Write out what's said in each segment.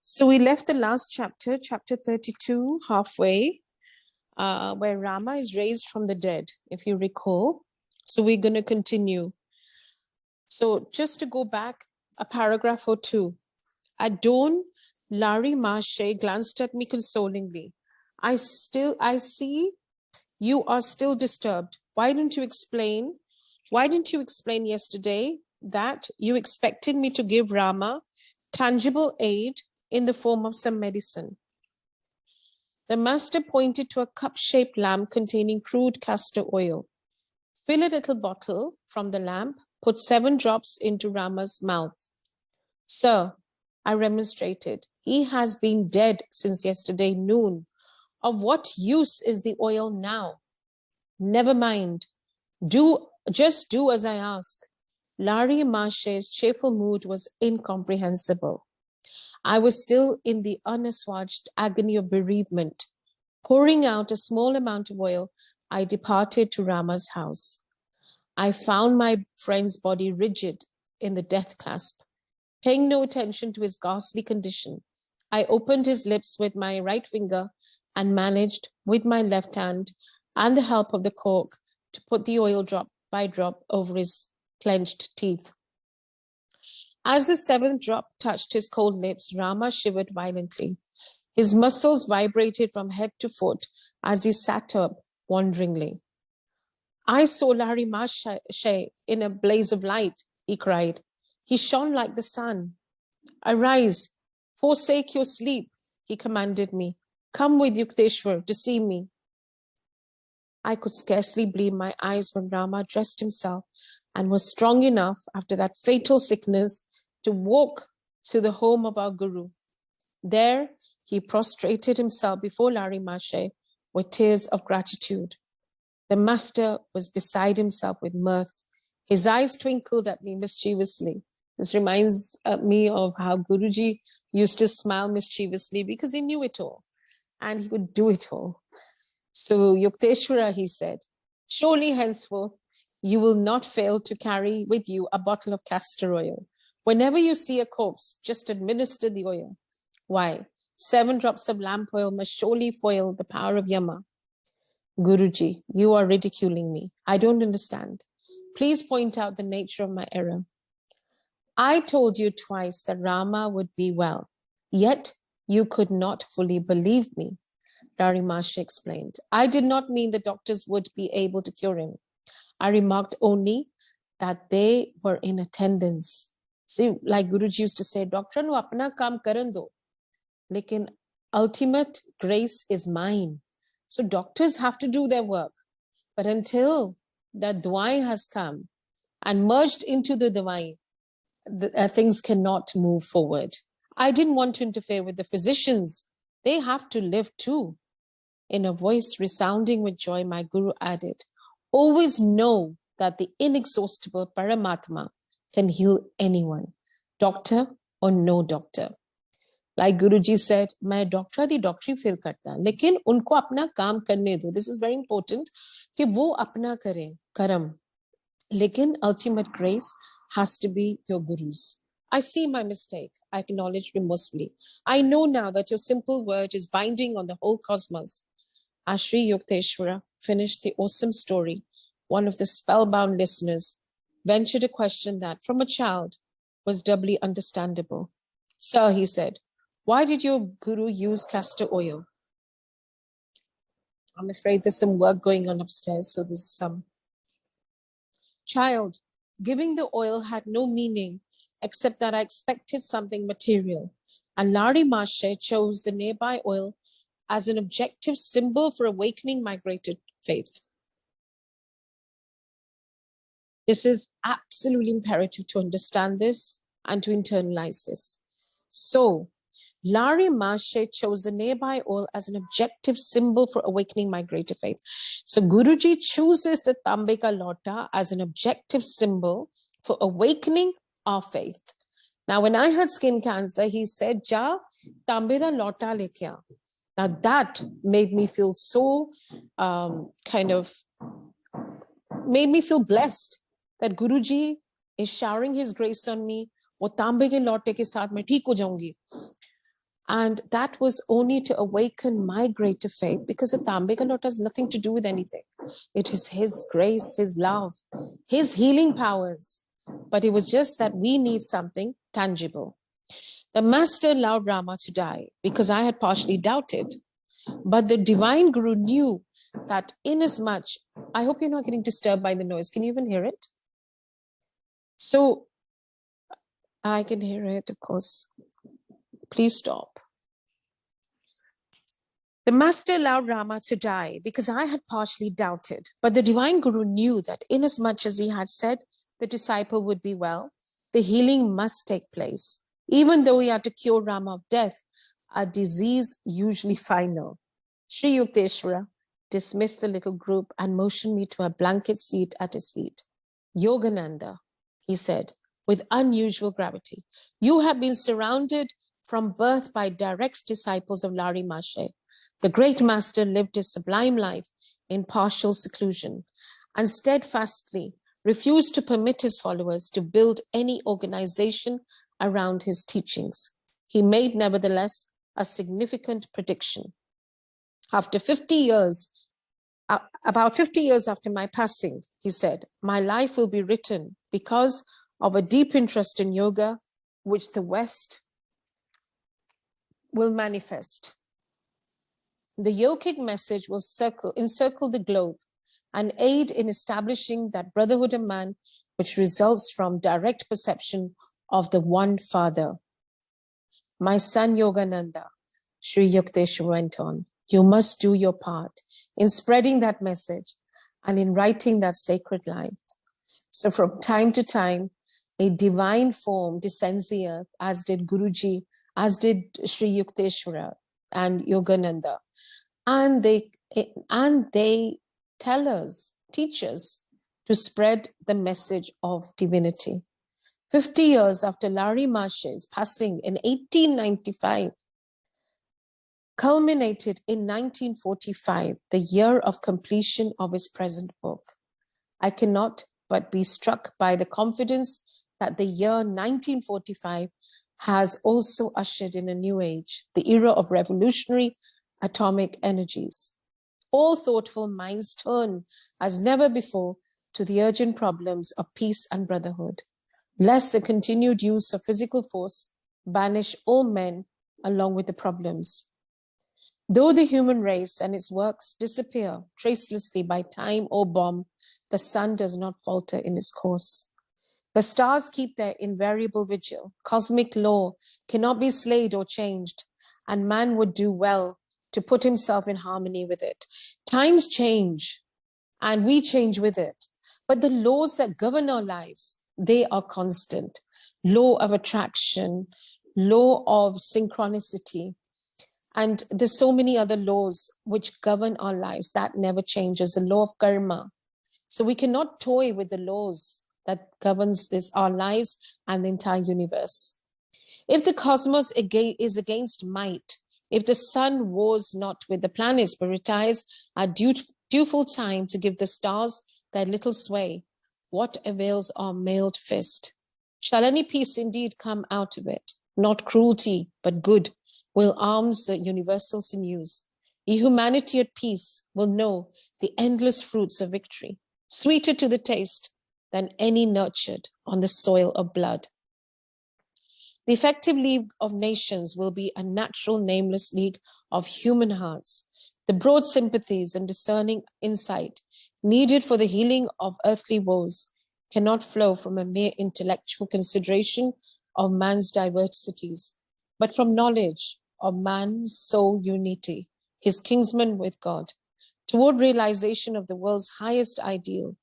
So we left the last chapter, chapter 32, halfway, where Rama is raised from the dead, if you recall. So we're going to continue. So just to go back a paragraph or two. At dawn, Larry Marche glanced at me consolingly. I see you are still disturbed. Why didn't you explain yesterday that you expected me to give Rama tangible aid in the form of some medicine? The master pointed to a cup-shaped lamp containing crude castor oil. Fill a little bottle from the lamp, put 7 drops into Rama's mouth. Sir, I remonstrated, he has been dead since yesterday noon. Of what use is the oil now? Never mind. Just do as I ask. Larry Marche's cheerful mood was incomprehensible. I was still in the unassuaged agony of bereavement. Pouring out a small amount of oil, I departed to Rama's house. I found my friend's body rigid in the death clasp. Paying no attention to his ghastly condition, I opened his lips with my right finger and managed, with my left hand and the help of the cork, to put the oil drop by drop over his clenched teeth. As the 7th drop touched his cold lips, Rama shivered violently. His muscles vibrated from head to foot as he sat up wonderingly. I saw Larry Marche in a blaze of light, he cried. He shone like the sun. Arise, forsake your sleep, he commanded me. Come with Yukteswar to see me. I could scarcely believe my eyes when Rama dressed himself and was strong enough after that fatal sickness to walk to the home of our Guru. There, he prostrated himself before Larry Marche with tears of gratitude. The master was beside himself with mirth. His eyes twinkled at me mischievously. This reminds me of how Guruji used to smile mischievously because he knew it all and he could do it all. So Yukteswara, he said, surely henceforth you will not fail to carry with you a bottle of castor oil. Whenever you see a corpse, just administer the oil. Why? 7 drops of lamp oil must surely foil the power of Yama. Guruji, you are ridiculing me. I don't understand. Please point out the nature of my error. I told you twice that Rama would be well, yet you could not fully believe me, Larry Marche explained. I did not mean the doctors would be able to cure him. I remarked only that they were in attendance. See, like Guruji used to say, Doctor nu apna kaam karan do, lekin ultimate grace is mine. So doctors have to do their work. But until that dwai has come and merged into the dwai, things cannot move forward. I didn't want to interfere with the physicians. They have to live too. In a voice resounding with joy, my Guru added, always know that the inexhaustible Paramatma can heal anyone, doctor or no doctor. Like Guruji said, मैं doctor दी डॉक्टरी feel करता लेकिन उनको अपना काम करने दो. This is very important कि वो अपना करें कर्म. लेकिन ultimate grace has to be your Guru's. I see my mistake. I acknowledge remorsefully. I know now that your simple word is binding on the whole cosmos. As Sri Yukteswara finished the awesome story, one of the spellbound listeners ventured a question that, from a child, was doubly understandable. Sir, he said, why did your Guru use castor oil? I'm afraid there's some work going on upstairs, so there's some. Child, giving the oil had no meaning except that I expected something material. And Larry Marche chose the nearby oil as an objective symbol for awakening my greater faith. This is absolutely imperative to understand this and to internalize this. So, Larry Marche chose the nearby oil as an objective symbol for awakening my greater faith. So Guruji chooses the Tambe ka lota as an objective symbol for awakening our faith. Now, when I had skin cancer, he said, Ja, Tambe da lota leke aa. Now that made me feel so made me feel blessed that Guruji is showering his grace on me वो तांबे के लोटे के साथ मैं ठीक हो जाऊंगी. And that was only to awaken my greater faith, because the tambe ka lota has nothing to do with anything. It is his grace, his love, his healing powers. But it was just that we need something tangible. The master allowed Rama to die because I had partially doubted. But the divine guru knew that inasmuch, I hope you're not getting disturbed by the noise. Can you even hear it? So I can hear it, of course. Please stop. The master allowed Rama to die because I had partially doubted. But the divine guru knew that inasmuch as he had said the disciple would be well, the healing must take place. Even though he had to cure Rama of death, a disease usually final. Sri Yukteswara dismissed the little group and motioned me to a blanket seat at his feet. Yogananda, he said, with unusual gravity, you have been surrounded from birth by direct disciples of Lari Mashe. The great master lived his sublime life in partial seclusion and steadfastly refused to permit his followers to build any organization around his teachings. He made, nevertheless, a significant prediction. After 50 years, about 50 years after my passing, he said, my life will be written because of a deep interest in yoga, which the West will manifest. The yogic message will encircle the globe and aid in establishing that brotherhood of man, which results from direct perception of the one Father. My son Yogananda, Sri Yukteswar went on, you must do your part in spreading that message and in writing that sacred life. So from time to time, a divine form descends the earth, as did Guruji, as did Sri Yukteswara and Yogananda. And they tell us, teach us to spread the message of divinity. 50 years after Lari Mashe's passing in 1895, culminated in 1945, the year of completion of his present book. I cannot but be struck by the confidence that the year 1945 has also ushered in a new age, the era of revolutionary atomic energies. All thoughtful minds turn, as never before, to the urgent problems of peace and brotherhood, lest the continued use of physical force banish all men along with the problems. Though the human race and its works disappear tracelessly by time or bomb, the sun does not falter in its course. The stars keep their invariable vigil. Cosmic law cannot be slayed or changed, and man would do well to put himself in harmony with it. Times change, and we change with it. But the laws that govern our lives, they are constant. Law of attraction, law of synchronicity, and there's so many other laws which govern our lives that never changes. The law of karma. So we cannot toy with the laws that governs our lives and the entire universe. If the cosmos is against might, if the sun wars not with the planets but retires at due time to give the stars their little sway, what avails our mailed fist? Shall any peace indeed come out of it? Not cruelty, but good will arms the universal sinews. A humanity at peace will know the endless fruits of victory, sweeter to the taste than any nurtured on the soil of blood. The effective league of nations will be a natural nameless league of human hearts. The broad sympathies and discerning insight needed for the healing of earthly woes cannot flow from a mere intellectual consideration of man's diversities, but from knowledge of man's soul unity, his kinsman with God, toward realization of the world's highest ideal,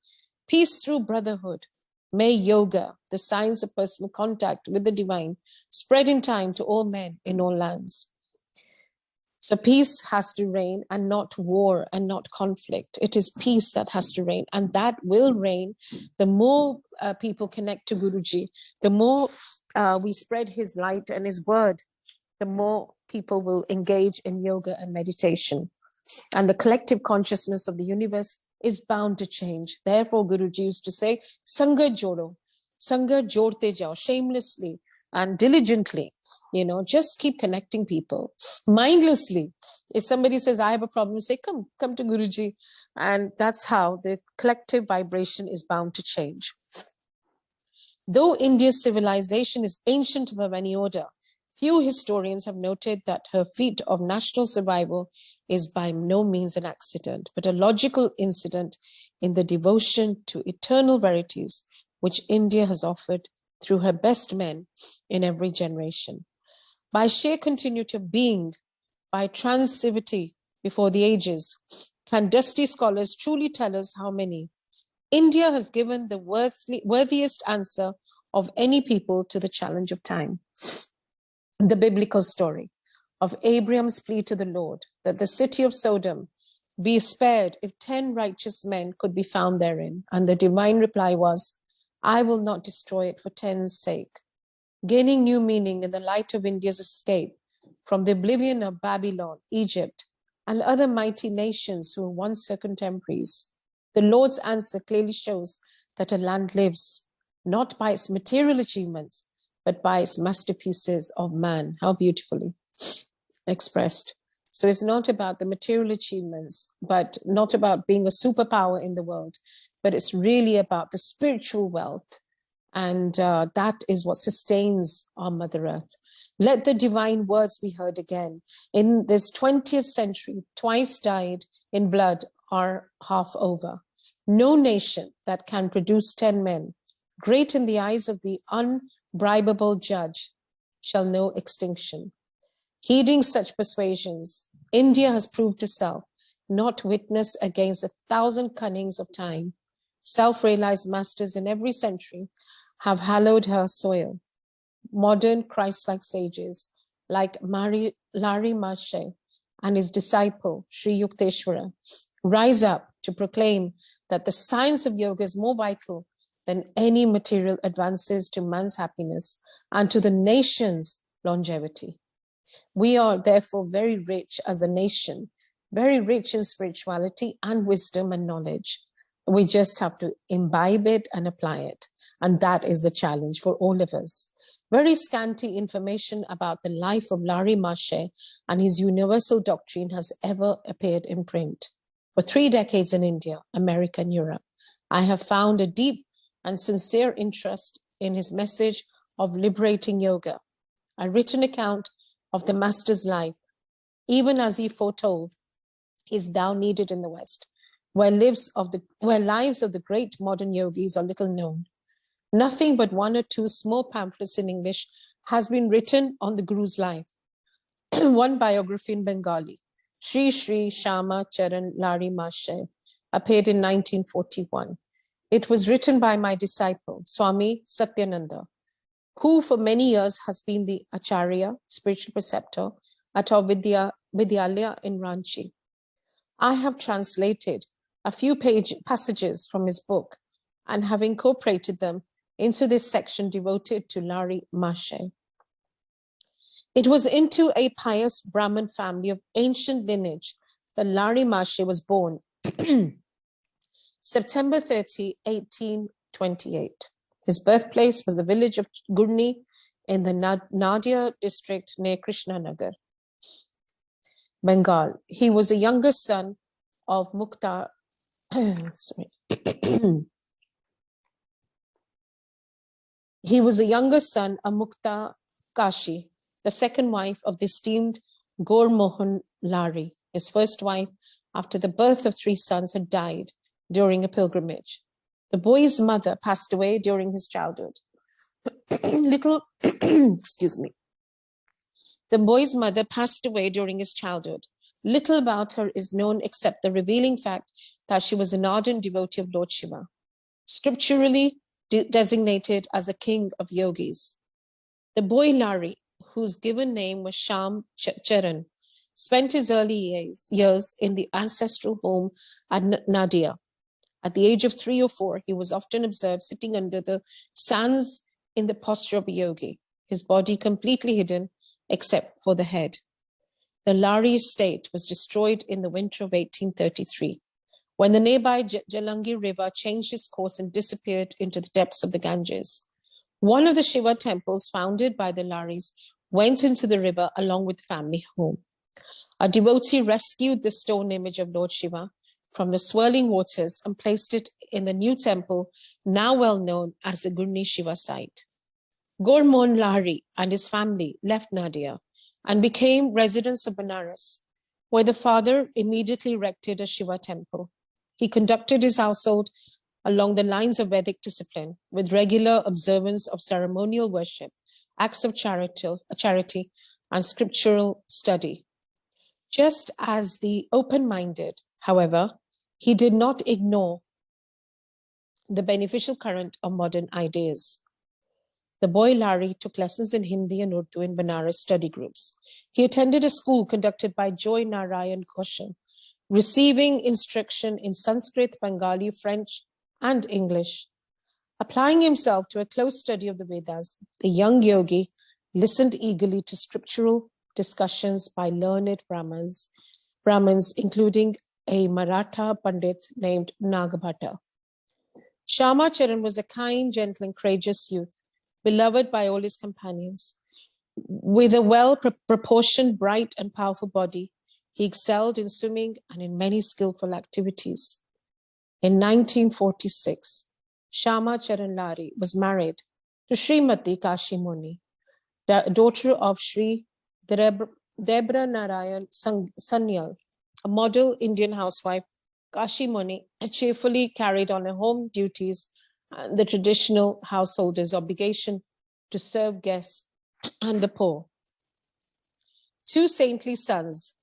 peace through brotherhood. May yoga, the science of personal contact with the divine, spread in time to all men in all lands. So peace has to reign, and not war and not conflict. It is peace that has to reign, and that will reign the more people connect to Guruji, the more we spread his light and his word, the more people will engage in yoga and meditation. And the collective consciousness of the universe is bound to change. Therefore, Guruji used to say, Sangha Jodo, Sangha Jodte Jao, shamelessly. and diligently, just keep connecting people mindlessly. If somebody says, I have a problem, say, come to Guruji. And that's how the collective vibration is bound to change. Though India's civilization is ancient of any order, few historians have noted that her feat of national survival is by no means an accident, but a logical incident in the devotion to eternal verities which India has offered through her best men in every generation. By sheer continuity of being, by transitivity before the ages, can dusty scholars truly tell us how many? India has given the worthiest answer of any people to the challenge of time. The biblical story of Abraham's plea to the Lord that the city of Sodom be spared if 10 righteous men could be found therein. And the divine reply was, I will not destroy it for 10's sake. Gaining new meaning in the light of India's escape from the oblivion of Babylon, Egypt, and other mighty nations who were once her contemporaries, the Lord's answer clearly shows that a land lives not by its material achievements, but by its masterpieces of man. How beautifully expressed. So it's not about the material achievements, but not about being a superpower in the world, but it's really about the spiritual wealth. And that is what sustains our Mother Earth. Let the divine words be heard again. In this 20th century, twice dyed in blood are half over. No nation that can produce 10 men, great in the eyes of the unbribable judge, shall know extinction. Heeding such persuasions, India has proved herself not witness against 1,000 cunnings of time. Self-realized masters in every century have hallowed her soil. Modern Christ-like sages like Larry Maharshi and his disciple Sri Yukteswara rise up to proclaim that the science of yoga is more vital than any material advances to man's happiness and to the nation's longevity. We are therefore very rich as a nation, very rich in spirituality and wisdom and knowledge. We just have to imbibe it and apply it. And that is the challenge for all of us. Very scanty information about the life of Larry Maharshi and his universal doctrine has ever appeared in print. For 3 decades in India, America, and Europe, I have found a deep and sincere interest in his message of liberating yoga. A written account of the master's life, even as he foretold, is now needed in the West, where lives of the great modern yogis are little known. Nothing but 1 or 2 small pamphlets in English has been written on the Guru's life. One biography in Bengali, Sri Sri Shama Charan Larry Maharshi, appeared in 1941. It was written by my disciple, Swami Satyananda, who for many years has been the Acharya, spiritual preceptor, at our Vidyalaya in Ranchi. I have translated a few passages from his book and have incorporated them into this section devoted to Larry Maharshi. It was into a pious Brahmin family of ancient lineage that Larry Maharshi was born September 30, 1828. His birthplace was the village of Gurni in the Nadia district near Krishnanagar, Bengal. He was a younger son of Mukta. He was the younger son of Mukta Kashi, the second wife of the esteemed Gaur Mohan Lari. His first wife, after the birth of 3 sons, had died during a pilgrimage. The boy's mother passed away during his childhood. Excuse me. The boy's mother passed away during his childhood. Little about her is known except the revealing fact that she was an ardent devotee of Lord Shiva, scripturally designated as the king of yogis. The boy Lari, whose given name was Sham Charan, spent his early years in the ancestral home at Nadia. At the age of 3 or 4, he was often observed sitting under the sands in the posture of a yogi, his body completely hidden except for the head. The Lari estate was destroyed in the winter of 1833, when the nearby Jalangi River changed its course and disappeared into the depths of the Ganges. One of the Shiva temples founded by the Laris went into the river along with the family home. A devotee rescued the stone image of Lord Shiva from the swirling waters and placed it in the new temple, now well known as the Gurni Shiva site. Gurmohan Lahari and his family left Nadia and became residents of Benares, where the father immediately erected a Shiva temple. He conducted his household along the lines of Vedic discipline, with regular observance of ceremonial worship, acts of charity, and scriptural study. Just as the open-minded, however, he did not ignore the beneficial current of modern ideas. The boy Larry took lessons in Hindi and Urdu in Banaras study groups. He attended a school conducted by Joy Narayan Ghoshal, receiving instruction in Sanskrit, Bengali, French, and English. Applying himself to a close study of the Vedas, the young yogi listened eagerly to scriptural discussions by learned Brahmins, including a Maratha Pandit named Nagabhatta. Shama Charan was a kind, gentle, and courageous youth, beloved by all his companions. With a well-proportioned, bright, and powerful body, he excelled in swimming and in many skillful activities. In 1946, Shama Charan Lari was married to Srimati Kashi Muni, daughter of Sri Debra Narayan Sanyal, a model Indian housewife. Kashi Muni cheerfully carried on her home duties and the traditional householder's obligation to serve guests and the poor. Two saintly sons,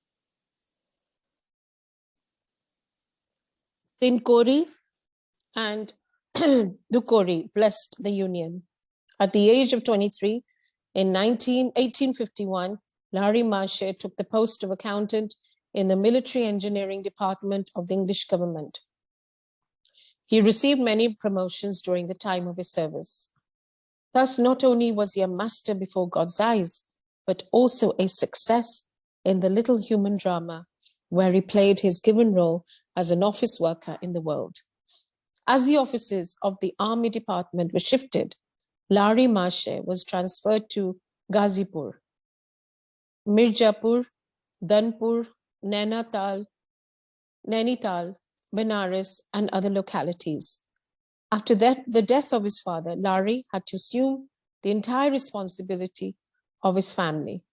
Tinkori and Dukori, blessed the union. At the age of 23, in 1851, Lari Mashe took the post of accountant in the military engineering department of the English government. He received many promotions during the time of his service. Thus, not only was he a master before God's eyes, but also a success in the little human drama where he played his given role as an office worker in the world. As the offices of the army department were shifted, Lari Mashe was transferred to Ghazipur, Mirzapur, Dhanpur, Nainital, Benares, and other localities. After the death of his father, Lari had to assume the entire responsibility of his family,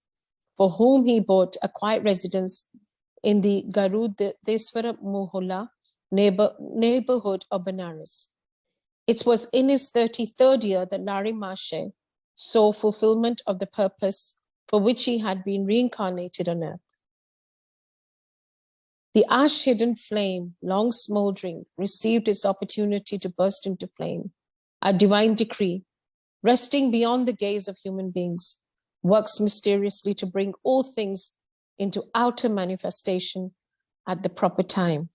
for whom he bought a quiet residence in the Garudeswara Mohalla neighborhood of Benares. It was in his 33rd year that Lari Mashe saw fulfillment of the purpose for which he had been reincarnated on earth. The ash-hidden flame, long smoldering, received its opportunity to burst into flame. A divine decree, resting beyond the gaze of human beings, works mysteriously to bring all things into outer manifestation at the proper time.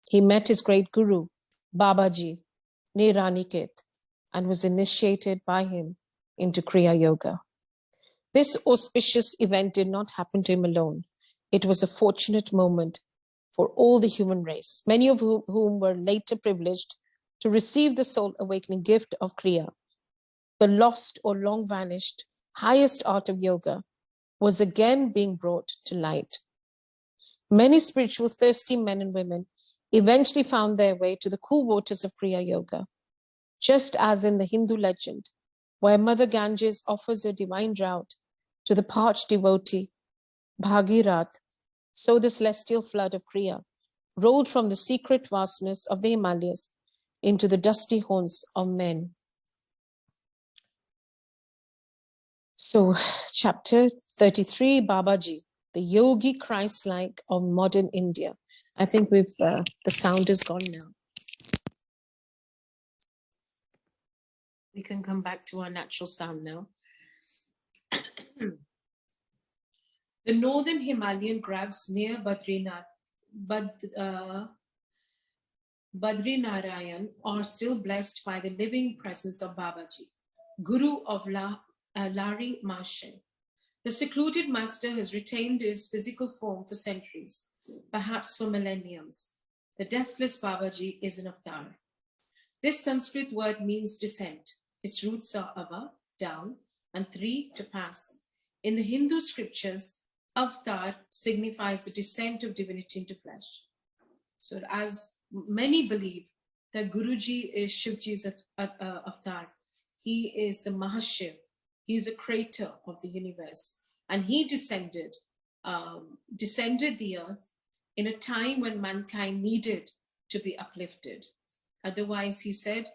He met his great guru, Babaji, near Raniket, and was initiated by him into Kriya Yoga. This auspicious event did not happen to him alone. It was a fortunate moment for all the human race, many of whom were later privileged to receive the soul awakening gift of Kriya. The lost or long vanished highest art of yoga was again being brought to light. Many spiritual thirsty men and women eventually found their way to the cool waters of Kriya Yoga, just as in the Hindu legend, where Mother Ganges offers a divine drought to the parched devotee, Bhagirath, so the celestial flood of Kriya rolled from the secret vastness of the Himalayas into the dusty haunts of men. So, chapter 33, Babaji, the yogi Christ-like of modern India. I think the sound is gone now. We can come back to our natural sound now. The northern Himalayan crags near Badrinarayan are still blessed by the living presence of Babaji, Guru of Lari Mashe. The secluded master has retained his physical form for centuries, perhaps for millenniums. The deathless Babaji is an avatar. This Sanskrit word means descent. Its roots are ava, down, and 3 to pass. In the Hindu scriptures, avatar signifies the descent of divinity into flesh. So as many believe that Guruji is Shivji's avatar, he is the Mahashiv, he is a creator of the universe, and he descended the earth in a time when mankind needed to be uplifted. Otherwise, he said,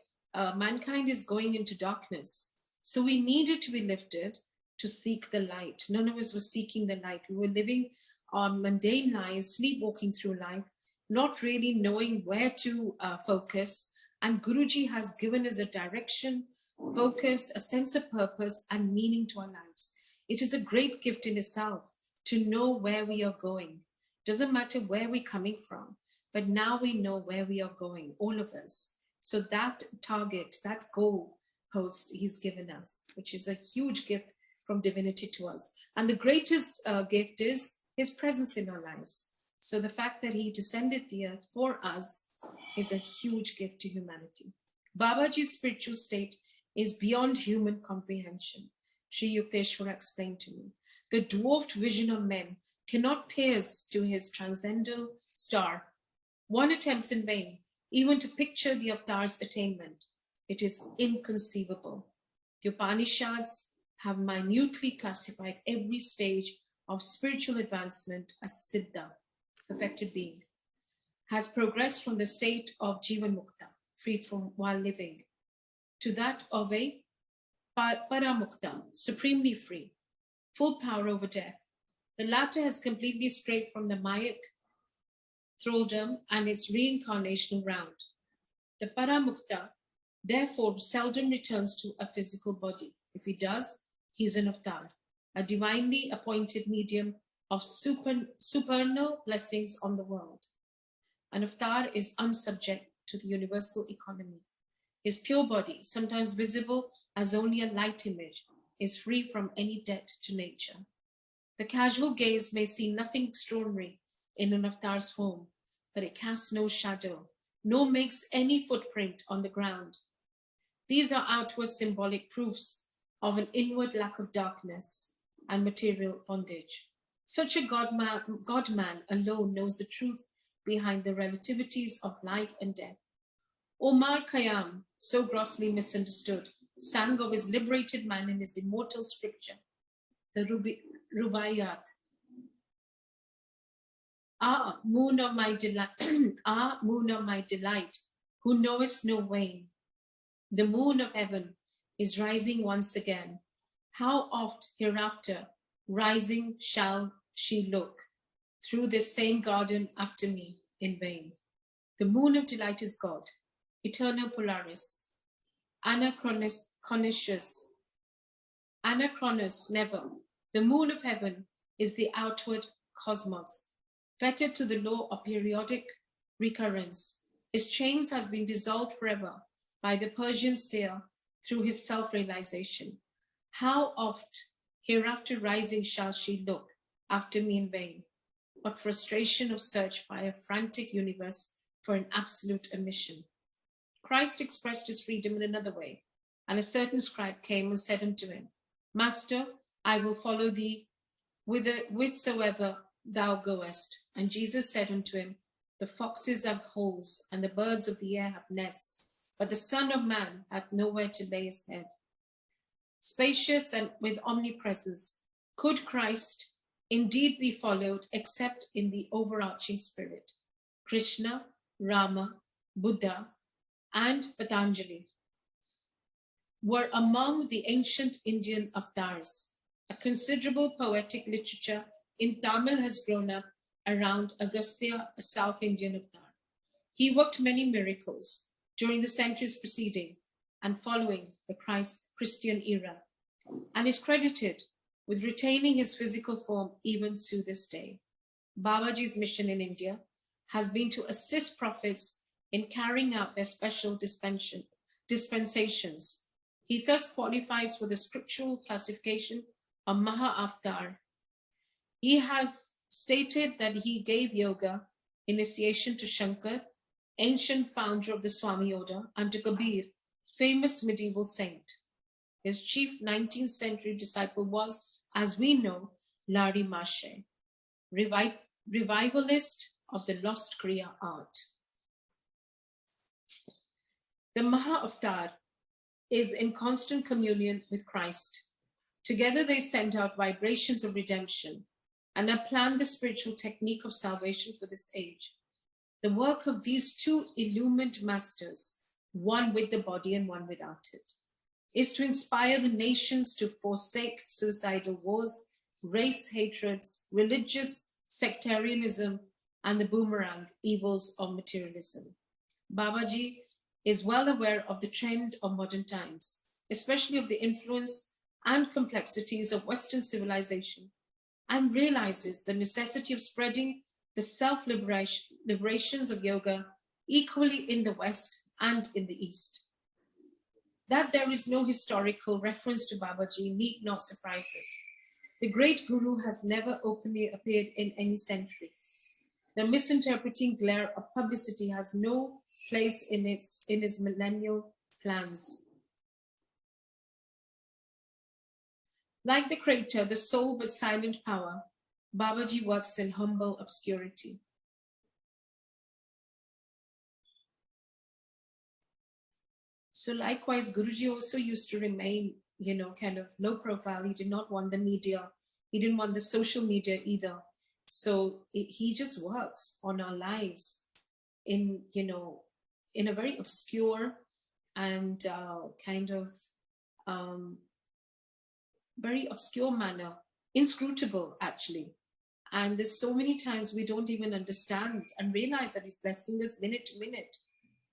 mankind is going into darkness. So we needed to be lifted to seek the light. None of us were seeking the light. We were living our mundane lives, sleepwalking through life, not really knowing where to focus. And Guruji has given us a direction, focus, a sense of purpose and meaning to our lives. It is a great gift in itself to know where we are going. Doesn't matter where we're coming from, but now we know where we are going, all of us. So that target, that goal post he's given us, which is a huge gift from divinity to us. And the greatest gift is his presence in our lives. So the fact that he descended the earth for us is a huge gift to humanity. Babaji's spiritual state is beyond human comprehension. Sri Yukteswara explained to me. The dwarfed vision of men cannot pierce to his transcendental star. One attempts in vain, even to picture the avatar's attainment. It is inconceivable. The Upanishads have minutely classified every stage of spiritual advancement as Siddha, perfected being, has progressed from the state of Jivan Mukta, freed from while living, to that of a Paramukta, supremely free, full power over death. The latter has completely strayed from the Mayic thraldom and its reincarnational round. The Paramukta, therefore, seldom returns to a physical body. If he does, he is an avatar, a divinely appointed medium of supernal blessings on the world. An avatar is unsubject to the universal economy. His pure body, sometimes visible as only a light image, is free from any debt to nature. The casual gaze may see nothing extraordinary in an avatar's form, but it casts no shadow, nor makes any footprint on the ground. These are outward symbolic proofs of an inward lack of darkness and material bondage. Such a God-man alone knows the truth behind the relativities of life and death. Omar Khayyam, so grossly misunderstood, sang of his liberated man in his immortal scripture, the Rubaiyat. Ah, moon of my delight, ah, moon of my delight, who knowest no wane. The moon of heaven is rising once again. How oft hereafter rising shall she look through this same garden after me in vain. The moon of delight is God, eternal Polaris, Anachronous, never. The moon of heaven is the outward cosmos, fettered to the law of periodic recurrence. His chains has been dissolved forever by the Persian seer through his self-realization. How oft hereafter rising shall she look after me in vain? What frustration of search by a frantic universe for an absolute omission. Christ expressed his freedom in another way, and a certain scribe came and said unto him, Master, I will follow thee whithersoever thou goest. And Jesus said unto him, the foxes have holes, and the birds of the air have nests, but the Son of Man hath nowhere to lay his head. Spacious and with omnipresence, could Christ indeed be followed except in the overarching spirit? Krishna, Rama, Buddha, and Patanjali were among the ancient Indian avatars. A considerable poetic literature in Tamil has grown up around Agastya, a South Indian avatar. He worked many miracles during the centuries preceding and following the Christian era, and is credited with retaining his physical form even to this day. Babaji's mission in India has been to assist prophets in carrying out their special dispensations. He thus qualifies for the scriptural classification of Maha-Avatar. He has stated that he gave yoga initiation to Shankar, ancient founder of the Swami Yoga, and to Kabir, famous medieval saint. His chief 19th century disciple was, as we know, Larry Marche, revivalist of the lost Kriya art. The Maha-Avatar is in constant communion with Christ. Together they send out vibrations of redemption and have planned the spiritual technique of salvation for this age. The work of these two illumined masters, one with the body and one without it, is to inspire the nations to forsake suicidal wars, race hatreds, religious sectarianism, and the boomerang evils of materialism. Babaji is well aware of the trend of modern times, especially of the influence and complexities of Western civilization, and realizes the necessity of spreading the self-liberations of yoga equally in the West and in the East. That there is no historical reference to Babaji need not surprise us. The great Guru has never openly appeared in any century. The misinterpreting glare of publicity has no place in his millennial plans. Like the creator, the soul but silent power, Babaji works in humble obscurity. So likewise, Guruji also used to remain, kind of low profile. He did not want the media. He didn't want the social media either. So he just works on our lives in a very obscure and very obscure manner, inscrutable actually. And there's so many times we don't even understand and realize that he's blessing us minute to minute.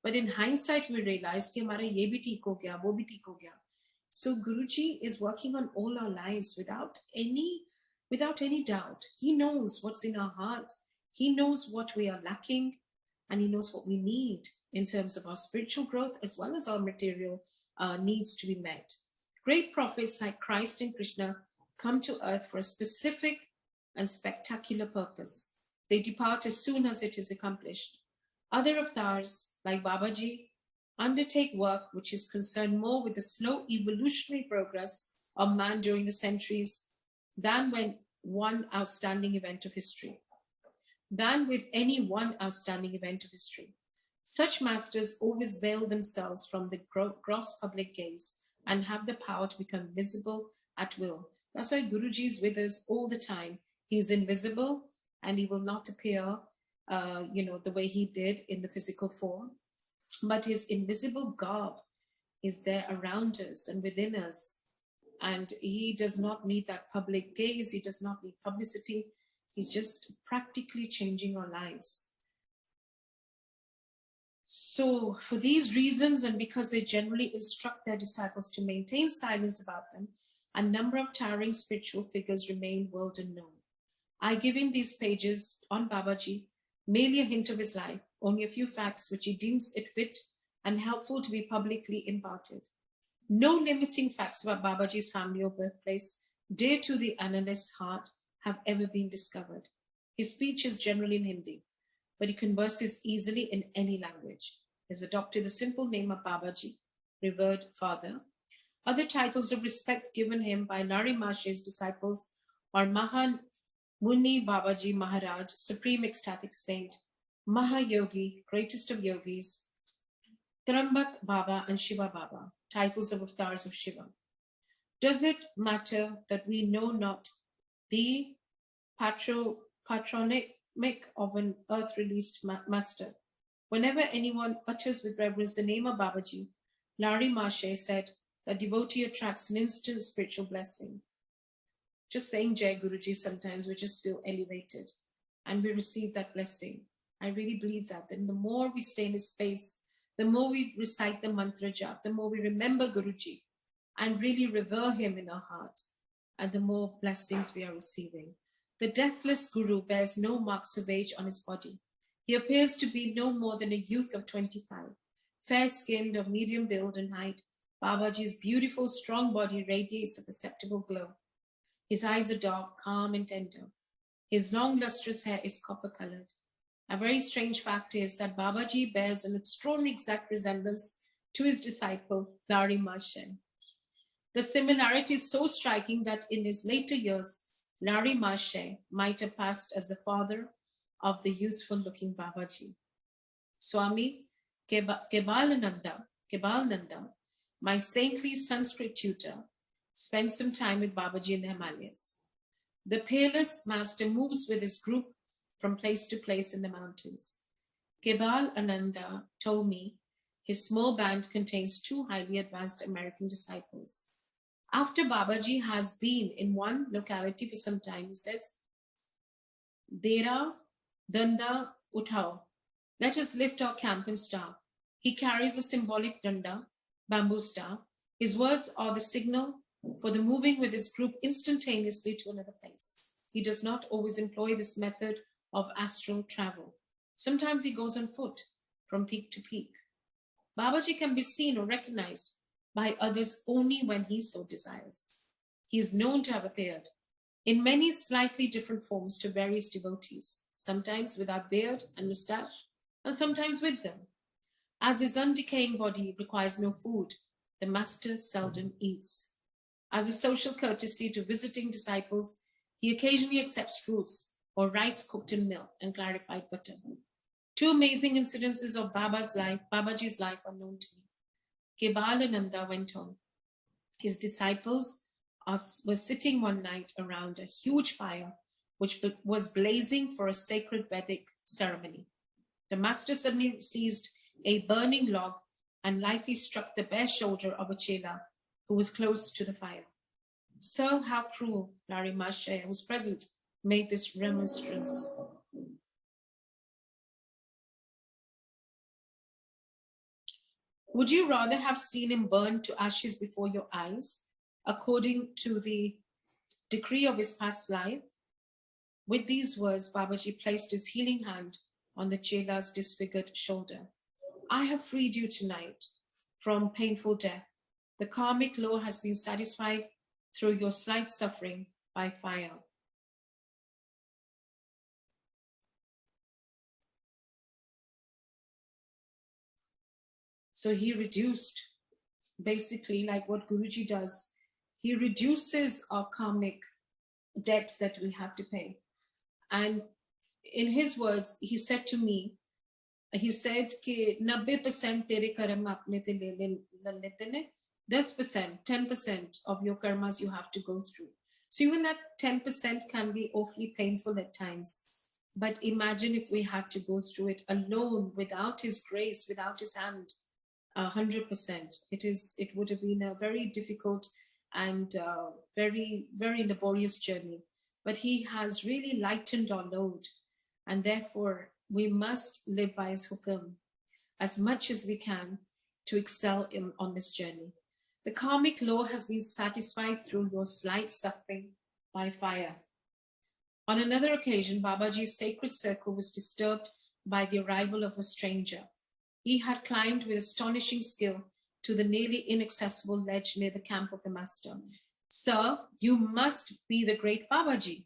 But in hindsight, we realize कि हमारा ये भी ठीक हो गया, वो भी ठीक हो गया. So Guruji is working on all our lives without any doubt. He knows what's in our heart. He knows what we are lacking, and he knows what we need in terms of our spiritual growth as well as our material needs to be met. Great prophets like Christ and Krishna come to earth for a specific and spectacular purpose. They depart as soon as it is accomplished. Other avatars, like Babaji, undertake work which is concerned more with the slow evolutionary progress of man during the centuries than with any one outstanding event of history. Such masters always veil themselves from the gross public gaze and have the power to become visible at will. That's why Guruji is with us all the time. He's invisible and he will not appear the way he did in the physical form, but his invisible garb is there around us and within us. And he does not need that public gaze. He does not need publicity. He's just practically changing our lives. So for these reasons, and because they generally instruct their disciples to maintain silence about them, a number of towering spiritual figures remain world unknown. I give in these pages on Babaji merely a hint of his life, only a few facts which he deems it fit and helpful to be publicly imparted. No limiting facts about Babaji's family or birthplace, dear to the analyst's heart, have ever been discovered. His speech is generally in Hindi, but he converses easily in any language. He has adopted the simple name of Babaji, revered father. Other titles of respect given him by Nari Maharaj's disciples are Maha Muni Babaji Maharaj, Supreme Ecstatic State, Maha Yogi, greatest of yogis, Trambak Baba and Shiva Baba, titles of avatars of Shiva. Does it matter that we know not the patronymic of an earth-released master? Whenever anyone utters with reverence the name of Babaji, Larry Marche said that devotee attracts an instant spiritual blessing. Just saying Jai Guruji, sometimes we just feel elevated and we receive that blessing. I really believe that. Then the more we stay in his space, the more we recite the mantra jap, the more we remember Guruji and really revere him in our heart, and the more blessings we are receiving. The deathless Guru bears no marks of age on his body. He appears to be no more than a youth of 25, fair-skinned, of medium build and height. Babaji's beautiful, strong body radiates a perceptible glow. His eyes are dark, calm, and tender. His long, lustrous hair is copper-colored. A very strange fact is that Babaji bears an extraordinary exact resemblance to his disciple, Larry Marche. The similarity is so striking that in his later years, Larry Marshay might have passed as the father of the youthful-looking Babaji. Swami Kebalananda, my saintly Sanskrit tutor, spent some time with Babaji in the Himalayas. The peerless master moves with his group from place to place in the mountains. Kebal Ananda told me his small band contains 2 highly advanced American disciples. After Babaji has been in one locality for some time, he says, Dera Danda Uthao, let us lift our camp and start. He carries a symbolic danda, bamboo staff. His words are the signal for the moving with his group instantaneously to another place. He does not always employ this method of astral travel. Sometimes he goes on foot from peak to peak. Babaji can be seen or recognized by others only when he so desires. He is known to have appeared in many slightly different forms to various devotees, sometimes without beard and moustache, and sometimes with them. As his undecaying body requires no food, the master seldom eats. As a social courtesy to visiting disciples, he occasionally accepts fruits or rice cooked in milk and clarified butter. 2 amazing incidences of Babaji's life are known to me. Kebalananda went on. His disciples were sitting one night around a huge fire which was blazing for a sacred Vedic ceremony. The master suddenly seized a burning log and lightly struck the bare shoulder of a chela who was close to the fire. So how cruel, Larry Marshay, who was present, made this remonstrance. Would you rather have seen him burned to ashes before your eyes, according to the decree of his past life? With these words, Babaji placed his healing hand on the chela's disfigured shoulder. I have freed you tonight from painful death. The karmic law has been satisfied through your slight suffering by fire. So he reduced, basically like what Guruji does, he reduces our karmic debt that we have to pay. And in his words, he said to me, he said कि 90% तेरे कर्म आपने ते लेते ने, 10%, 10% of your karmas you have to go through. So even that 10% can be awfully painful at times. But imagine if we had to go through it alone, without his grace, without his hand, 100%. It would have been a very difficult and very, very laborious journey. But he has really lightened our load. And therefore, we must live by his hukam as much as we can to excel on this journey. The karmic law has been satisfied through your slight suffering by fire. On another occasion, Babaji's sacred circle was disturbed by the arrival of a stranger. He had climbed with astonishing skill to the nearly inaccessible ledge near the camp of the master. Sir, you must be the great Babaji.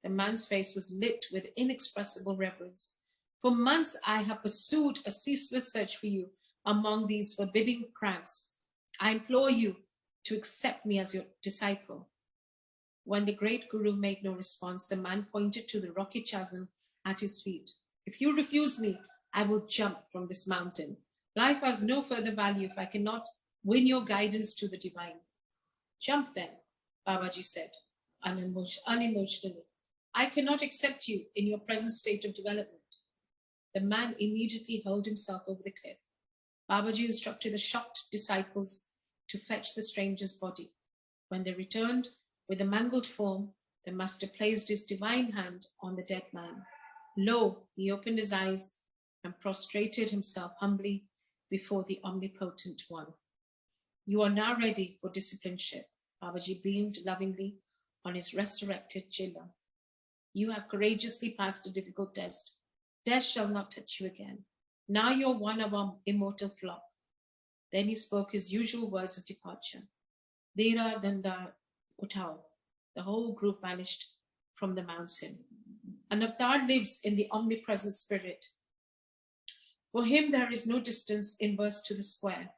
The man's face was lit with inexpressible reverence. For months I have pursued a ceaseless search for you among these forbidding crags. I implore you to accept me as your disciple. When the great Guru made no response, the man pointed to the rocky chasm at his feet. If you refuse me, I will jump from this mountain. Life has no further value if I cannot win your guidance to the divine. Jump then, Babaji said, unemotionally. I cannot accept you in your present state of development. The man immediately hurled himself over the cliff. Babaji instructed the shocked disciples to fetch the stranger's body. When they returned with the mangled form, the master placed his divine hand on the dead man. Lo, he opened his eyes and prostrated himself humbly before the omnipotent one. You are now ready for discipleship. Babaji beamed lovingly on his resurrected chilla. You have courageously passed a difficult test. Death shall not touch you again. Now you're one of our immortal flock. Then he spoke his usual words of departure. Dera Danda Uthao. The whole group vanished from the mountain. An avatar lives in the omnipresent spirit. For him, there is no distance inverse to the square.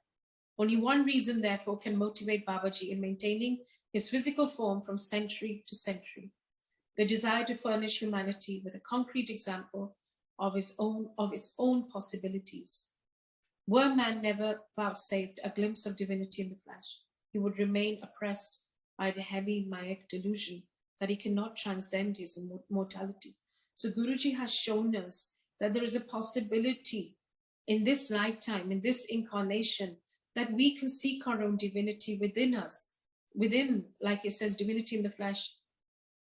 Only one reason, therefore, can motivate Babaji in maintaining his physical form from century to century: the desire to furnish humanity with a concrete example of its own possibilities. Were man never vouchsafed a glimpse of divinity in the flesh, he would remain oppressed by the heavy Mayak delusion that he cannot transcend his mortality. So Guruji has shown us that there is a possibility in this lifetime, in this incarnation, that we can seek our own divinity within us, within, like it says, divinity in the flesh.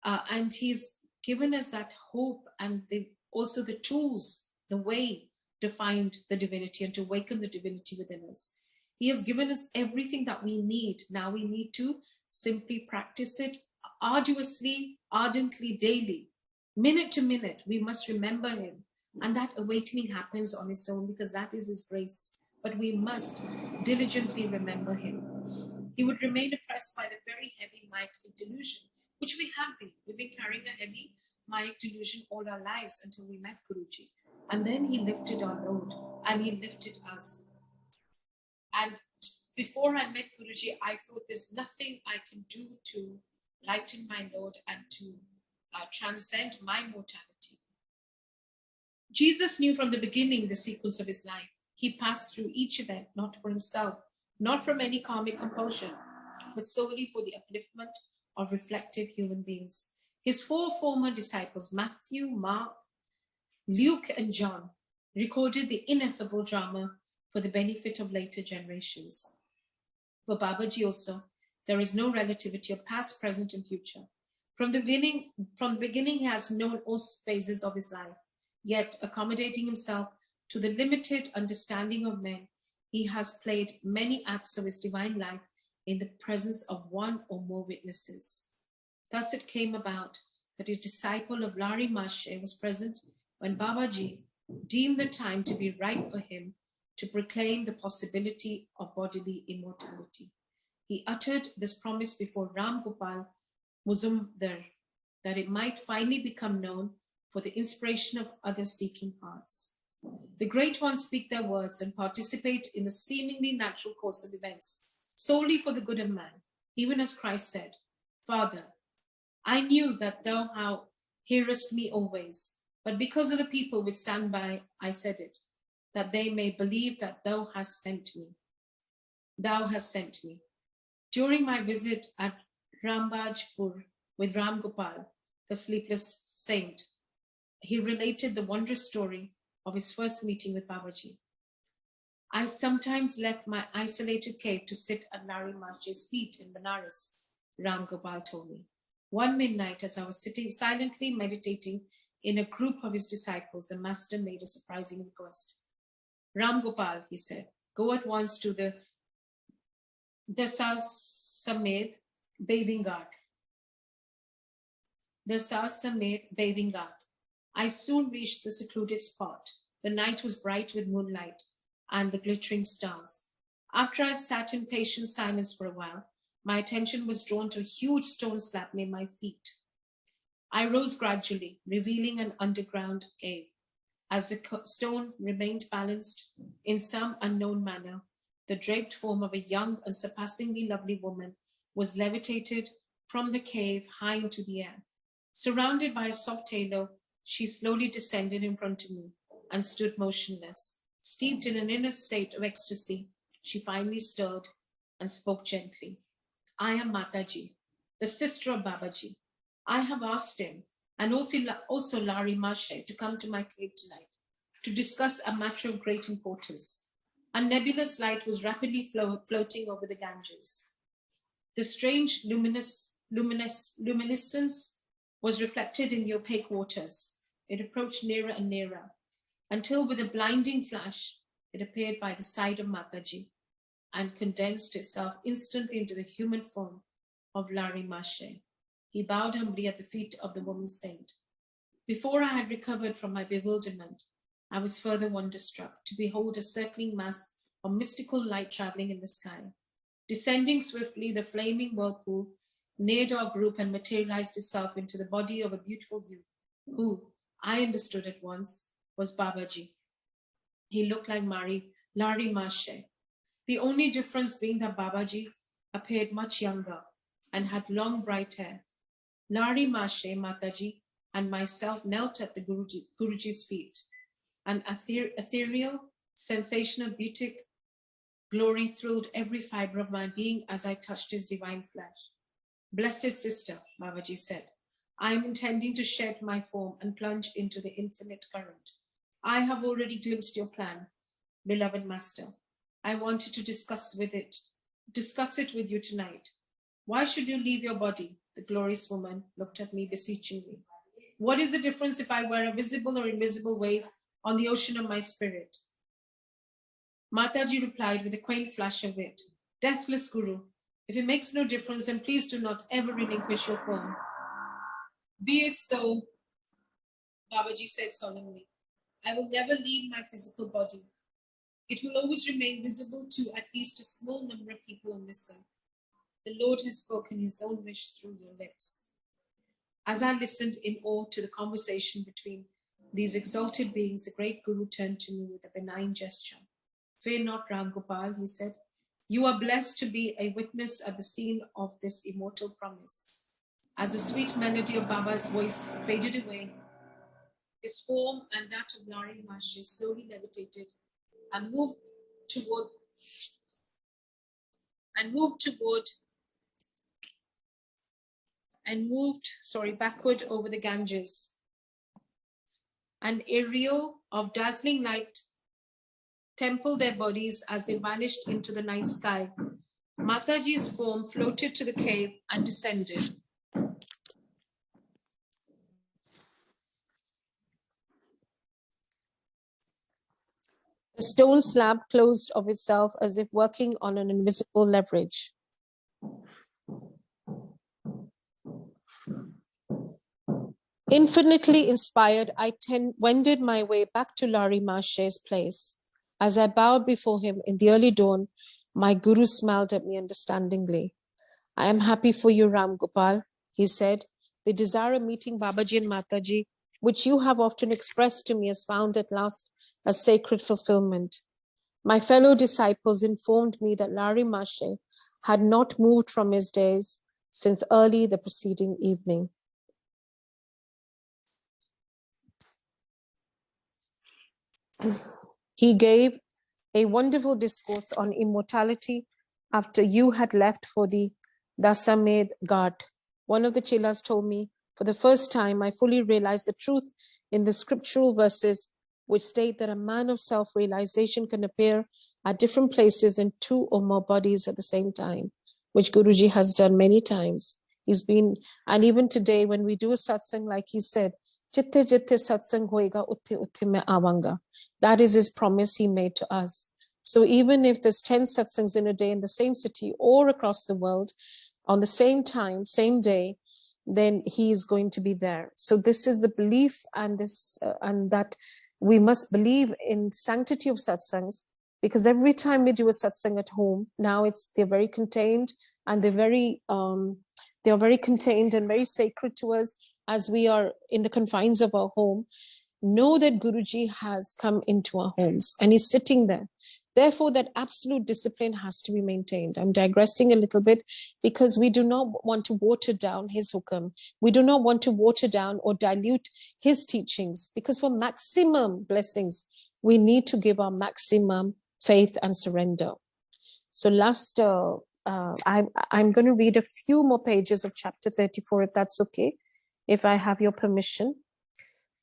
And he's given us that hope and also the tools, the way to find the divinity and to awaken the divinity within us. He has given us everything that we need. Now we need to simply practice it arduously, ardently, daily, minute to minute. We must remember him. And that awakening happens on its own because that is his grace. But we must diligently remember him. He would remain oppressed by the very heavy Maya delusion, which we have been. We've been carrying a heavy Maya delusion all our lives until we met Guruji. And then he lifted our load and he lifted us. And before I met Guruji, I thought there's nothing I can do to lighten my load and to transcend my mortality. Jesus knew from the beginning the sequence of his life. He passed through each event, not for himself, not from any karmic compulsion, but solely for the upliftment of reflective human beings. His four former disciples, Matthew, Mark, Luke, and John, recorded the ineffable drama for the benefit of later generations. For Babaji also, there is no relativity of past, present, and future. From the beginning, he has known all phases of his life, yet accommodating himself to the limited understanding of men, he has played many acts of his divine life in the presence of one or more witnesses. Thus it came about that his disciple of Lari Mashe was present when Babaji deemed the time to be right for him to proclaim the possibility of bodily immortality. He uttered this promise before Ram Gopal Muzumdar, that it might finally become known for the inspiration of other seeking hearts. The great ones speak their words and participate in the seemingly natural course of events solely for the good of man, even as Christ said, Father, I knew that thou hearest me always, but because of the people which stand by, I said it, that they may believe that thou hast sent me. Thou hast sent me. During my visit at Rambajpur with Ram Gopal, the sleepless saint, he related the wondrous story of his first meeting with Babaji. I sometimes left my isolated cave to sit at Lari Mashe's feet in Banaras, Ram Gopal told me. One midnight, as I was sitting silently meditating in a group of his disciples, the master made a surprising request. Ram Gopal, he said, go at once to the Samed bathing ghat. The Samed bathing ghat. I soon reached the secluded spot. The night was bright with moonlight and the glittering stars. After I sat in patient silence for a while, my attention was drawn to a huge stone slab near my feet. I rose gradually, revealing an underground cave. As the stone remained balanced in some unknown manner, the draped form of a young and surpassingly lovely woman was levitated from the cave high into the air. Surrounded by a soft halo, she slowly descended in front of me and stood motionless. Steeped in an inner state of ecstasy, she finally stirred and spoke gently. I am Mataji, the sister of Babaji. I have asked him, and also Lari Mashe, to come to my cave tonight to discuss a matter of great importance. A nebulous light was rapidly floating over the Ganges. The strange luminescence was reflected in the opaque waters. It approached nearer and nearer, until with a blinding flash, it appeared by the side of Mataji and condensed itself instantly into the human form of Lari Mashe. He bowed humbly at the feet of the woman saint. Before I had recovered from my bewilderment, I was further wonderstruck to behold a circling mass of mystical light traveling in the sky. Descending swiftly, the flaming whirlpool neared our group and materialized itself into the body of a beautiful youth, who, I understood at once, was Babaji. He looked like Lari Mashe. The only difference being that Babaji appeared much younger and had long bright hair. Lari Mashe, Mataji, and myself knelt at the Guruji's feet. An ethereal sensation of beauty, glory thrilled every fiber of my being as I touched his divine flesh. Blessed sister, Babaji said, I am intending to shed my form and plunge into the infinite current. I have already glimpsed your plan, beloved master. I wanted to discuss it with you tonight. Why should you leave your body? The glorious woman looked at me beseechingly. What is the difference if I were a visible or invisible wave on the ocean of my spirit? Mataji replied with a quaint flash of wit. Deathless Guru, if it makes no difference, then please do not ever relinquish your form. Be it so, Babaji said solemnly. I will never leave my physical body. It will always remain visible to at least a small number of people on this earth. The Lord has spoken his own wish through your lips. As I listened in awe to the conversation between these exalted beings, the great Guru turned to me with a benign gesture. Fear not, Ram Gopal, he said. You are blessed to be a witness at the scene of this immortal promise. As the sweet melody of Baba's voice faded away, his form and that of Lari Mashi slowly levitated and moved backward over the Ganges. An aerial of dazzling light templed their bodies as they vanished into the night sky. Mataji's form floated to the cave and descended. The stone slab closed of itself as if working on an invisible leverage. Infinitely inspired, I wended my way back to Lari Mashe's place. As I bowed before him in the early dawn, my Guru smiled at me understandingly. I am happy for you, Ram Gopal, he said. The desire of meeting Babaji and Mataji, which you have often expressed to me, has found at last a sacred fulfillment. My fellow disciples informed me that Lari Mashe had not moved from his days since early the preceding evening. He gave a wonderful discourse on immortality after you had left for the Dasamed Ghat. One of the chelas told me, for the first time, I fully realized the truth in the scriptural verses which state that a man of self-realization can appear at different places in two or more bodies at the same time, which Guruji has done many times. He's been, and even today when we do a satsang, like he said, Chitte jitte satsang hoega, utte utte mein avanga. That is his promise he made to us. So even if there's 10 satsangs in a day in the same city or across the world on the same time, same day, then he is going to be there. So this is the belief and that we must believe in the sanctity of satsangs, because every time we do a satsang at home, now they're very contained and they're very contained and very sacred to us as we are in the confines of our home. Know that Guruji has come into our homes and he's sitting there. Therefore, that absolute discipline has to be maintained. I'm digressing a little bit because we do not want to water down his hukam. We do not want to water down or dilute his teachings, because for maximum blessings, we need to give our maximum faith and surrender. So I'm going to read a few more pages of chapter 34, if that's okay, if I have your permission.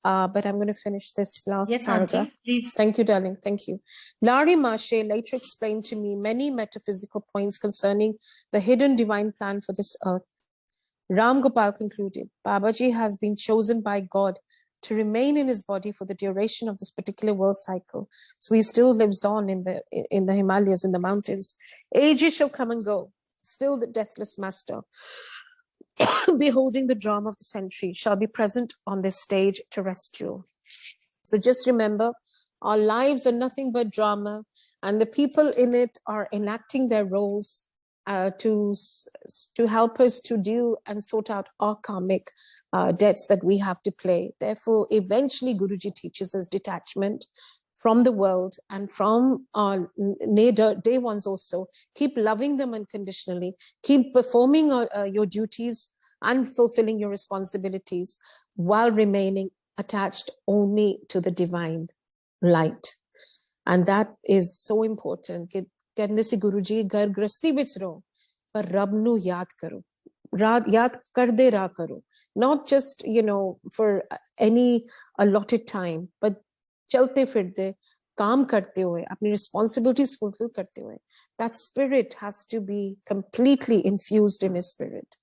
But I'm going to finish this last paragraph. Auntie, please. Thank you, darling. Thank you. Lari Mashe later explained to me many metaphysical points concerning the hidden divine plan for this earth. Ram Gopal concluded, Babaji has been chosen by God to remain in his body for the duration of this particular world cycle. So he still lives on in the Himalayas, in the mountains. Ages shall come and go. Still the deathless master, beholding the drama of the century, shall be present on this stage terrestrial. So just remember, our lives are nothing but drama, and the people in it are enacting their roles to help us to do and sort out our karmic debts that we have to play. Therefore, eventually Guruji teaches us detachment from the world and from our day ones also. Keep loving them unconditionally. Keep performing your duties and fulfilling your responsibilities while remaining attached only to the divine light. And that is so important. कि कहने से गुरुजी घर गृहस्थी विच रहो पर रब नू याद करो, याद करदे रहा करो, not just for any allotted time, but चलते फिरते काम करते हुए अपनी responsibilities fulfill करते हुए. That spirit has to be completely infused in his spirit,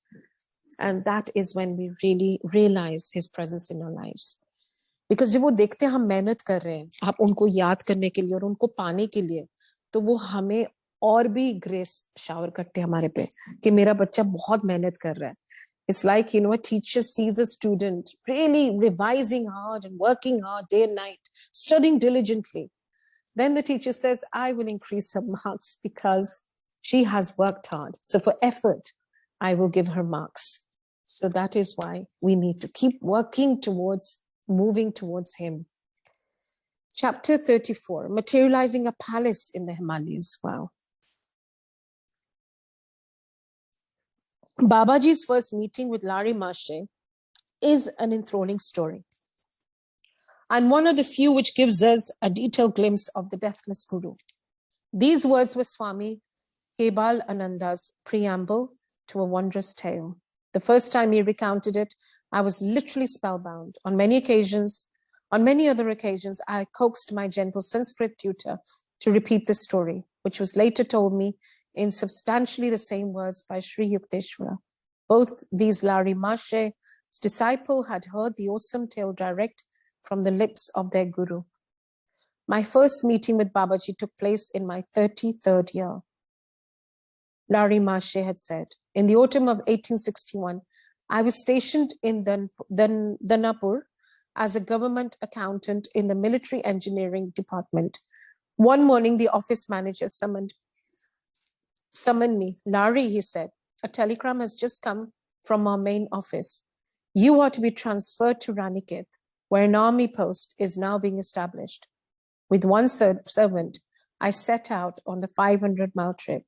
and that is when we really realize his presence in our lives. Because जब वो देखते हैं हम मेहनत कर रहे हैं आप उनको याद करने के लिए और उनको पाने के लिए, तो वो हमें और भी ग्रेस शावर करते हैं हमारे पे कि मेरा बच्चा बहुत मेहनत कर रहा है. It's like, a teacher sees a student really revising hard and working hard day and night, studying diligently. Then the teacher says, I will increase her marks because she has worked hard. So for effort, I will give her marks. So that is why we need to keep working towards moving towards him. Chapter 34, materializing a palace in the Himalayas. Wow. Babaji's first meeting with Lari Mashe is an enthralling story, and one of the few which gives us a detailed glimpse of the deathless Guru. These words were Swami Kebal Ananda's preamble to a wondrous tale. The first time he recounted it, I was literally spellbound. On many other occasions, I coaxed my gentle Sanskrit tutor to repeat the story, which was later told me in substantially the same words by Sri Yukteswara. Both these Lari Mashe's disciple had heard the awesome tale direct from the lips of their guru. My first meeting with Babaji took place in my 33rd year. Lari Mashe had said, in the autumn of 1861, I was stationed in Danapur as a government accountant in the military engineering department. One morning, the office manager summoned me. Lari, he said, a telegram has just come from our main office. You are to be transferred to Ranikhet, where an army post is now being established. With one servant, I set out on the 500-mile trip.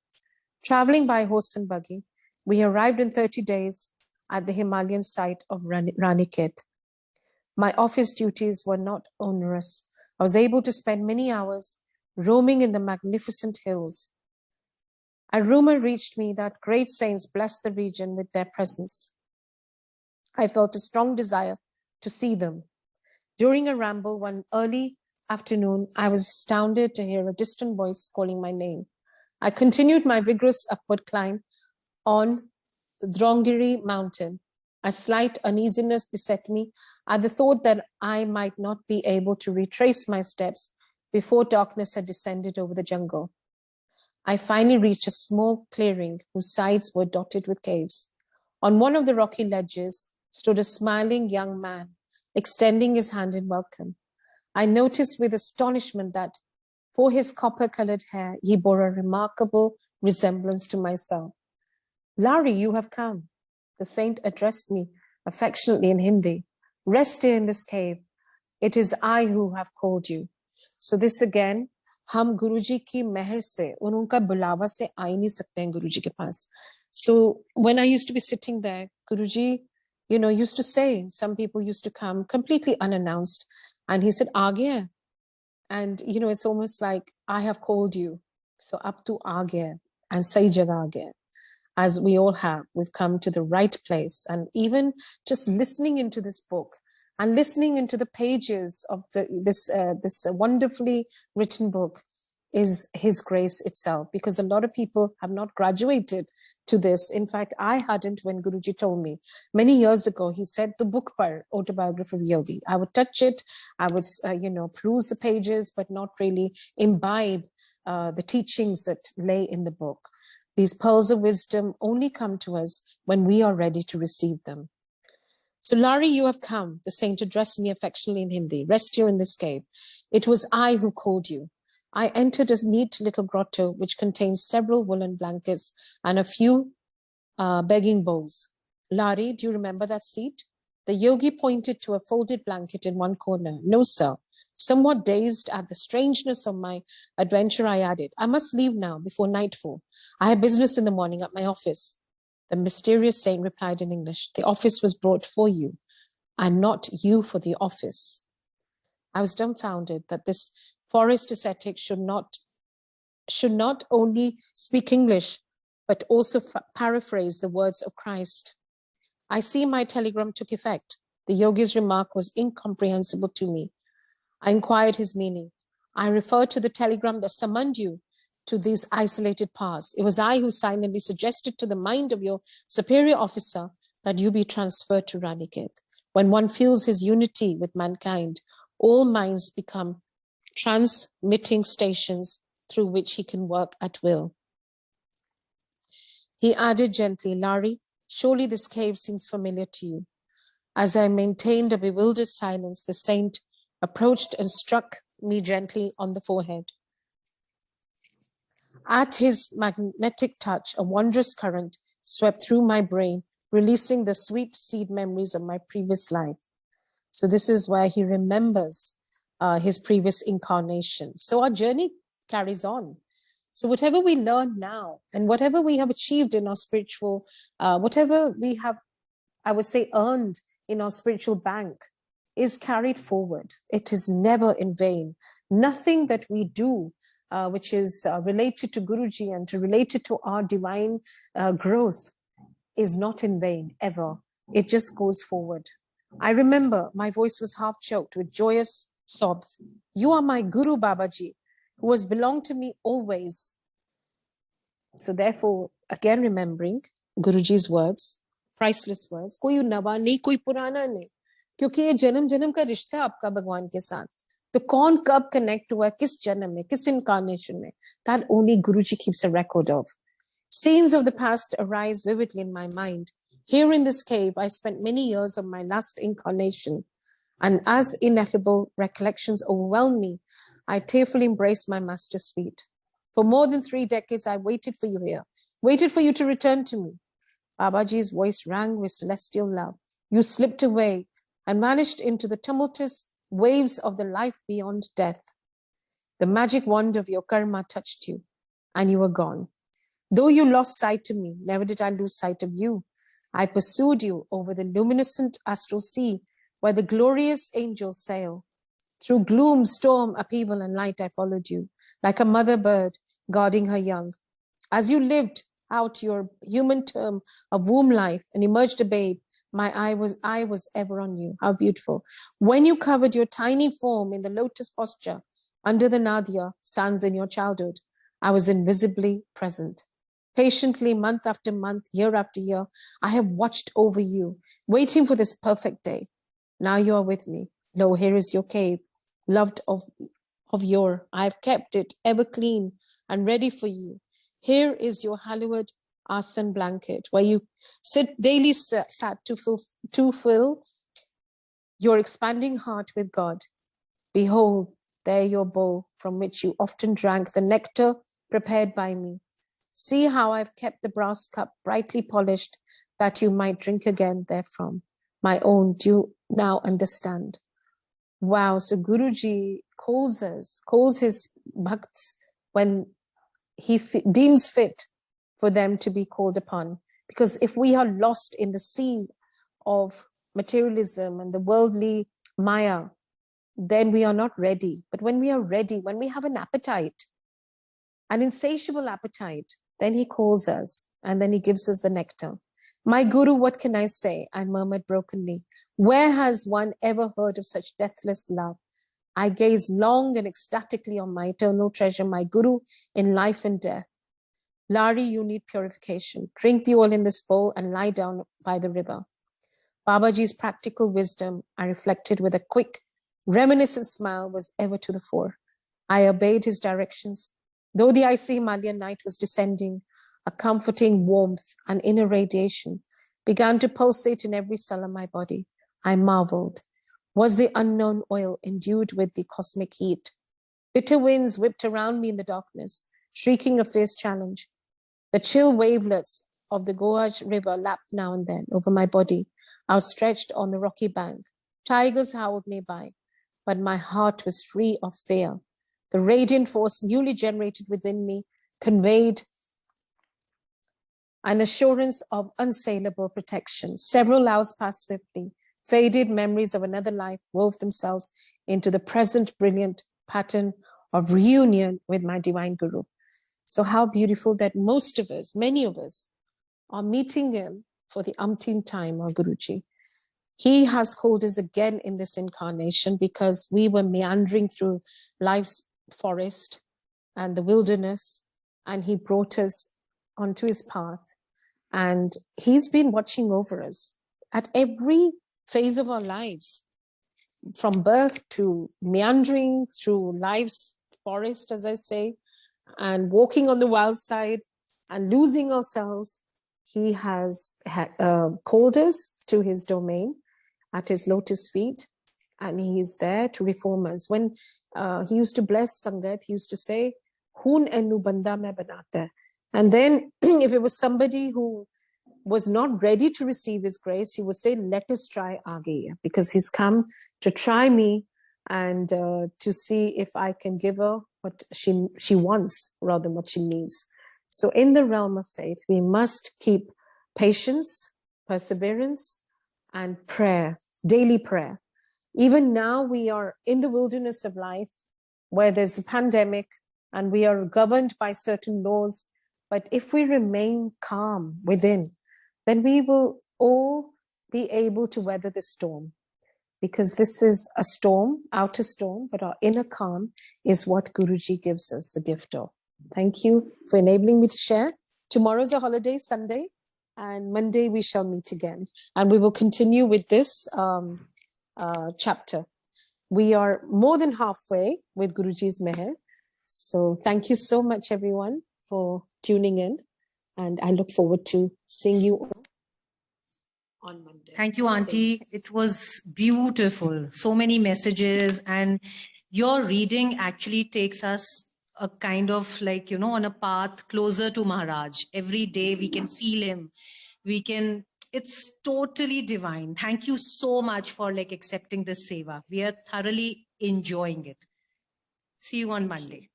Traveling by horse and buggy, we arrived in 30 days at the Himalayan site of Ranikhet. My office duties were not onerous. I was able to spend many hours roaming in the magnificent hills. A rumor reached me that great saints blessed the region with their presence. I felt a strong desire to see them. During a ramble one early afternoon, I was astounded to hear a distant voice calling my name. I continued my vigorous upward climb on Drongiri mountain. A slight uneasiness beset me at the thought that I might not be able to retrace my steps before darkness had descended over the jungle. I finally reached a small clearing whose sides were dotted with caves. On one of the rocky ledges stood a smiling young man, extending his hand in welcome. I noticed with astonishment that for his copper-colored hair, he bore a remarkable resemblance to myself. Lari, you have come. The saint addressed me affectionately in Hindi. Rest here in this cave. It is I who have called you. So this again, हम गुरुजी की मेहर से और उनका बुलावा से आ ही नहीं सकते हैं गुरुजी के पास. So when I used to be sitting there, Guruji, used to say, some people used to come completely unannounced, and he said, "Aa gaya." And it's almost like I have called you. So up to aa gaya and sahi jagah aa gaya. As we all have, we've come to the right place. And even just listening into this book and listening into the pages of this wonderfully written book is his grace itself, because a lot of people have not graduated to this. In fact, I hadn't when Guruji told me many years ago. He said the book par Autobiography of Yogi. I would touch it, I would peruse the pages, but not really imbibe the teachings that lay in the book. These pearls of wisdom only come to us when we are ready to receive them. So, Lari, you have come. The saint addressed me affectionately in Hindi. Rest here in this cave. It was I who called you. I entered a neat little grotto which contains several woolen blankets and a few begging bowls. Lari, do you remember that seat? The yogi pointed to a folded blanket in one corner. No, sir. Somewhat dazed at the strangeness of my adventure, I added, I must leave now before nightfall. I have business in the morning at my office. The mysterious saint replied in English, the office was brought for you, and not you for the office. I was dumbfounded that this forest ascetic should not only speak English, but also paraphrase the words of Christ. I see my telegram took effect. The yogi's remark was incomprehensible to me. I inquired his meaning. I referred to the telegram that summoned you to these isolated paths. It was I who silently suggested to the mind of your superior officer that you be transferred to Raniket. When one feels his unity with mankind, all minds become transmitting stations through which he can work at will. He added gently, Larry, surely this cave seems familiar to you. As I maintained a bewildered silence, the saint approached and struck me gently on the forehead. At his magnetic touch, a wondrous current swept through my brain, releasing the sweet seed memories of my previous life. So this is where he remembers his previous incarnation. So our journey carries on. So whatever we learn now and whatever we have achieved in our spiritual, whatever we have, I would say, earned in our spiritual bank is carried forward. It is never in vain. Nothing that we do, which is related to Guruji and related to our divine growth, is not in vain, ever. It just goes forward. I remember my voice was half choked with joyous sobs. You are my Guru, Babaji, who has belonged to me always. So therefore, again remembering Guruji's words, priceless words, कोई नवा नहीं, कोई पुराना नहीं, क्योंकि ये जन्म जन्म का रिश्ता है आपका भगवान के साथ. तो कौन कब connect हुआ, किस जन्म में, किस incarnation में, that only Guruji keeps a record of. Scenes of the past arise vividly in my mind. Here in this cave, I spent many years of my last incarnation, and as ineffable recollections overwhelm me, I tearfully embrace my master's feet. For more than 3 decades, I waited for you here, waited for you to return to me. Babaji's voice rang with celestial love. You slipped away and vanished into the tumultuous waves of the life beyond death. The magic wand of your karma touched you, and you were gone. Though you lost sight of me, never did I lose sight of you. I pursued you over the luminescent astral sea where the glorious angels sail. Through gloom, storm, upheaval, and light, I followed you, like a mother bird guarding her young. As you lived out your human term of womb life and emerged a babe, my eye was ever on you. How beautiful. When you covered your tiny form in the lotus posture under the Nadia suns in your childhood, I was invisibly present. Patiently, month after month, year after year, I have watched over you, waiting for this perfect day. Now you are with me. Lo, here is your cave, loved of yore. I have kept it ever clean and ready for you. Here is your hallowed asan blanket, where you sit daily sat to fill your expanding heart with God. Behold, there your bowl, from which you often drank the nectar prepared by me. See how I've kept the brass cup brightly polished, that you might drink again therefrom. My own, do you now understand? Wow, so Guruji calls his bhakts when he deems fit for them to be called upon. Because if we are lost in the sea of materialism and the worldly maya, then we are not ready. But when we are ready, when we have an appetite, an insatiable appetite, then he calls us and then he gives us the nectar. My Guru, what can I say? I murmured brokenly. Where has one ever heard of such deathless love? I gazed long and ecstatically on my eternal treasure, my Guru in life and death. Lari, you need purification. Drink the oil in this bowl and lie down by the river. Babaji's practical wisdom, I reflected with a quick, reminiscent smile, was ever to the fore. I obeyed his directions. Though the icy Himalayan night was descending, a comforting warmth and inner radiation began to pulsate in every cell of my body. I marveled. Was the unknown oil endued with the cosmic heat? Bitter winds whipped around me in the darkness, shrieking a fierce challenge. The chill wavelets of the Goaj River lapped now and then over my body, outstretched on the rocky bank. Tigers howled nearby. but my heart was free of fear. The radiant force newly generated within me conveyed an assurance of unassailable protection. Several hours passed swiftly. Faded memories of another life wove themselves into the present brilliant pattern of reunion with my divine Guru. So how beautiful that most of us, many of us, are meeting him for the umpteenth time, our Guruji. He has called us again in this incarnation because we were meandering through life's forest and the wilderness, and he brought us onto his path. And he's been watching over us at every phase of our lives, from birth to meandering through life's forest, as I say, and walking on the wild side and losing ourselves. He has called us to his domain at his lotus feet, and he is there to reform us. When he used to bless Sangat, he used to say, Hoon enu banda mein banata. And then if it was somebody who was not ready to receive his grace, he would say, let us try aage, because he's come to try me and to see if I can give her what she wants rather than what she needs. So in the realm of faith, we must keep patience, perseverance, and prayer, daily prayer. Even now we are in the wilderness of life where there's the pandemic and we are governed by certain laws. But if we remain calm within, then we will all be able to weather the storm, because this is a storm, outer storm, but our inner calm is what Guruji gives us the gift of. Thank you for enabling me to share. Tomorrow's a holiday, Sunday, and Monday we shall meet again. And we will continue with this chapter. We are more than halfway with Guruji's Meher. So thank you so much, everyone, for tuning in. And I look forward to seeing you all on Monday. Thank you, Auntie. It was beautiful. So many messages, and your reading actually takes us a kind of like, you know, on a path closer to Maharaj. Every day we can feel him. It's totally divine. Thank you so much for like accepting this seva. We are thoroughly enjoying it. See you on Monday.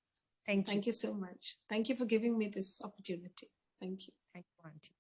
Thank you. Thank you so much. Thank you for giving me this opportunity. Thank you. Thank you, Auntie.